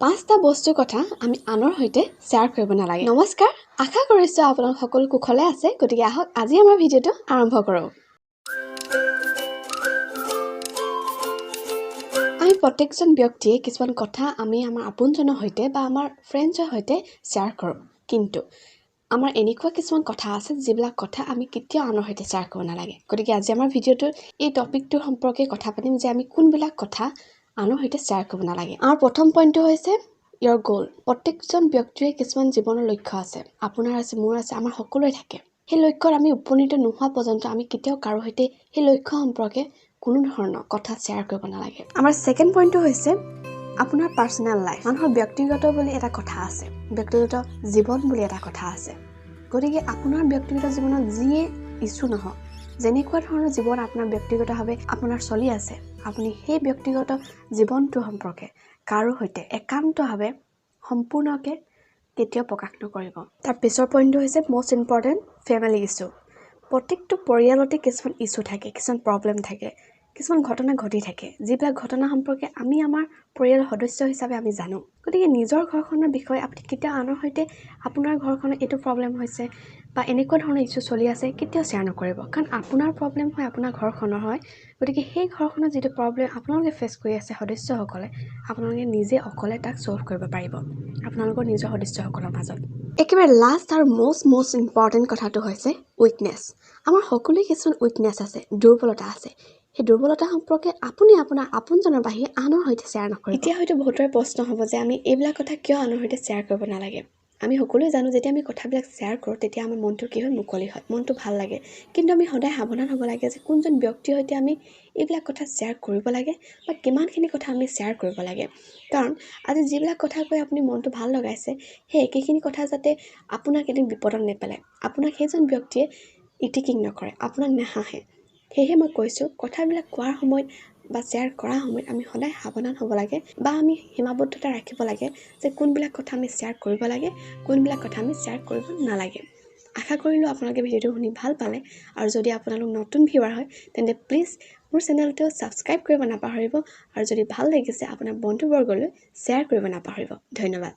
পাঁচটা বস্তুৰ কথা আমি আনৰ সৈতে শ্বেয়াৰ কৰিব নালাগে। নমস্কাৰ, আশা কৰিছোঁ আপোনালোক সকলো কুশলে আছে। গতিকে আহক আজি আমাৰ ভিডিঅ'টো আৰম্ভ কৰোঁ। আমি প্ৰত্যেকজন ব্যক্তিয়ে কিছুমান কথা আমি আমাৰ আপোনজনৰ সৈতে বা আমাৰ ফ্ৰেণ্ডছৰ সৈতে শ্বেয়াৰ কৰোঁ। কিন্তু আমাৰ এনেকুৱা কিছুমান কথা আছে যিবিলাক কথা আমি কেতিয়াও আনৰ সৈতে শ্বেয়াৰ কৰিব নালাগে। গতিকে আজি আমাৰ ভিডিঅ'টোৰ এই টপিকটোৰ সম্পৰ্কে কথা পাতিম যে আমি কোনবিলাক কথা আনৰ সৈতে শ্বেয়াৰ কৰিব নালাগে। আমাৰ প্ৰথম পইণ্টটো হৈছে ইয়ৰ গ'ল। প্ৰত্যেকজন ব্যক্তিৰে কিছুমান জীৱনৰ লক্ষ্য আছে। আপোনাৰ আছে, মোৰ আছে, আমাৰ সকলোৰে থাকে। সেই লক্ষ্যত আমি উপনীত নোহোৱা পৰ্যন্ত আমি কেতিয়াও কাৰো সৈতে সেই লক্ষ্য সম্পৰ্কে কোনো ধৰণৰ কথা শ্বেয়াৰ কৰিব নালাগে। আমাৰ ছেকেণ্ড পইণ্টটো হৈছে আপোনাৰ পাৰ্চনেল লাইফ। মানুহৰ ব্যক্তিগত বুলি এটা কথা আছে, ব্যক্তিগত জীৱন বুলি এটা কথা আছে। গতিকে আপোনাৰ ব্যক্তিগত জীৱনত যিয়ে ইছ্যু নহওক, যেনেকুৱা ধৰণৰ জীৱন আপোনাৰ ব্যক্তিগতভাৱে আপোনাৰ চলি আছে, আপুনি সেই ব্যক্তিগত জীৱনটো সম্পৰ্কে কাৰো সৈতে একান্তভাৱে সম্পূৰ্ণকৈ কেতিয়াও প্ৰকাশ নকৰিব। তাৰ পিছৰ পইণ্টটো হৈছে মষ্ট ইম্পৰ্টেণ্ট, ফেমিলি ইছ্যু। প্ৰত্যেকটো পৰিয়ালতে কিছুমান ইছ্যু থাকে, কিছুমান প্ৰব্লেম থাকে, কিছুমান ঘটনা ঘটি থাকে, যিবিলাক ঘটনা সম্পৰ্কে আমি আমাৰ পৰিয়ালৰ সদস্য হিচাপে আমি জানো। গতিকে নিজৰ ঘৰখনৰ বিষয়ে আপুনি কেতিয়াও আনৰ সৈতে আপোনাৰ ঘৰখনত এইটো প্ৰব্লেম হৈছে বা এনেকুৱা ধৰণৰ ইছ্যু চলি আছে কেতিয়াও শ্বেয়াৰ নকৰিব। কাৰণ আপোনাৰ প্ৰব্লেম হয় আপোনাৰ ঘৰখনৰ হয়। গতিকে সেই ঘৰখনৰ যিটো প্ৰব্লেম আপোনালোকে ফেচ কৰি আছে সদস্যসকলে, আপোনালোকে নিজে অকলে তাক ছল্ভ কৰিব পাৰিব আপোনালোকৰ নিজৰ সদস্যসকলৰ মাজত। একেবাৰে লাষ্ট আৰু মষ্ট ইম্পৰ্টেণ্ট কথাটো হৈছে উইকনেছ। আমাৰ সকলোৰে কিছুমান উইকনেছ আছে, দুৰ্বলতা আছে। সেই দুৰ্বলতা সম্পৰ্কে আপুনি আপোনাৰ আপোনজনৰ বাহিৰে আনৰ সৈতে শ্বেয়াৰ নকৰিব। এতিয়া হয়তো বহুতৰে প্ৰশ্ন হ'ব যে আমি এইবিলাক কথা কিয় আনৰ সৈতে শ্বেয়াৰ কৰিব নালাগে। আমি সকলোৱে জানো যেতিয়া আমি কথাবিলাক শ্বেয়াৰ কৰোঁ তেতিয়া আমাৰ মনটো কি হয়, মুকলি হয়, মনটো ভাল লাগে। কিন্তু আমি সদায় সাৱধান হ'ব লাগে যে কোনজন ব্যক্তিৰ সৈতে আমি এইবিলাক কথা শ্বেয়াৰ কৰিব লাগে বা কিমানখিনি কথা আমি শ্বেয়াৰ কৰিব লাগে। কাৰণ আজি যিবিলাক কথা কৈ আপুনি মনটো ভাল লগাইছে, সেই একেখিনি কথা যাতে আপোনাক এদিন বিপদত নেপেলায়, আপোনাক সেইজন ব্যক্তিয়ে ইটিকিং নকৰে, আপোনাক নেহাঁহে। সেয়েহে মই কৈছোঁ কথাবিলাক কোৱাৰ সময়ত বা শ্বেয়াৰ কৰাৰ সময়ত আমি সদায় সাৱধান হ'ব লাগে বা আমি সীমাবদ্ধতা ৰাখিব লাগে যে কোনবিলাক কথা আমি শ্বেয়াৰ কৰিব লাগে, কোনবিলাক কথা আমি শ্বেয়াৰ কৰিব নালাগে। আশা কৰিলোঁ আপোনালোকে ভিডিঅ'টো শুনি ভাল পালে। আৰু যদি আপোনালোক নতুন ভিউৱাৰ হয় তেন্তে প্লিজ মোৰ চেনেলটো ছাবস্ক্ৰাইব কৰিব নাপাহৰিব। আৰু যদি ভাল লাগিছে আপোনাৰ বন্ধুবৰ্গলৈ শ্বেয়াৰ কৰিব নাপাহৰিব। ধন্যবাদ।